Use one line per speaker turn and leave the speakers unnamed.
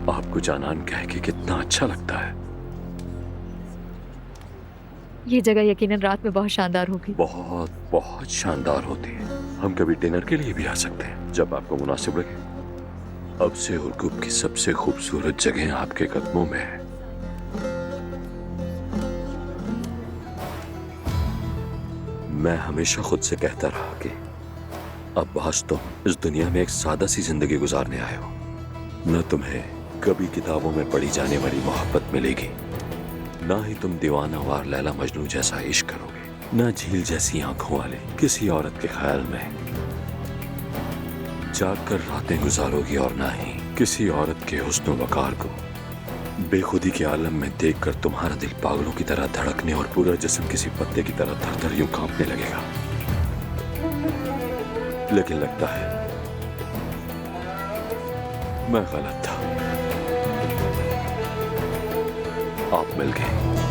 आपको जानान कह के कितना अच्छा लगता है।
ये जगह यकीनन रात में बहुत शानदार होगी।
बहुत बहुत शानदार होती है। हम कभी डिनर के लिए भी आ सकते हैं जब आपको मुनासिब लगे। अब से उर्गुप की सबसे खूबसूरत जगह आपके कदमों में है। मैं हमेशा खुद से कहता रहा कि अब बस तुम इस दुनिया में एक सादा सी जिंदगी गुजारने आए हो। न तुम्हें कभी किताबों में पढ़ी जाने वाली मोहब्बत मिलेगी, ना ही तुम दीवानावार लैला मजनू जैसा इश्क करोगे, ना झील जैसी आंखों वाले किसी औरत के ख्याल में जागकर रातें गुजारोगी, और ना ही किसी औरत के हुस्न वकार को बेखुदी के आलम में देखकर तुम्हारा दिल पागलों की तरह धड़कने और पूरा जिस्म किसी पत्ते की तरह थर-थर यूं कांपने लगेगा। लेकिन लगता है मैं गलत था। आप मिल गए।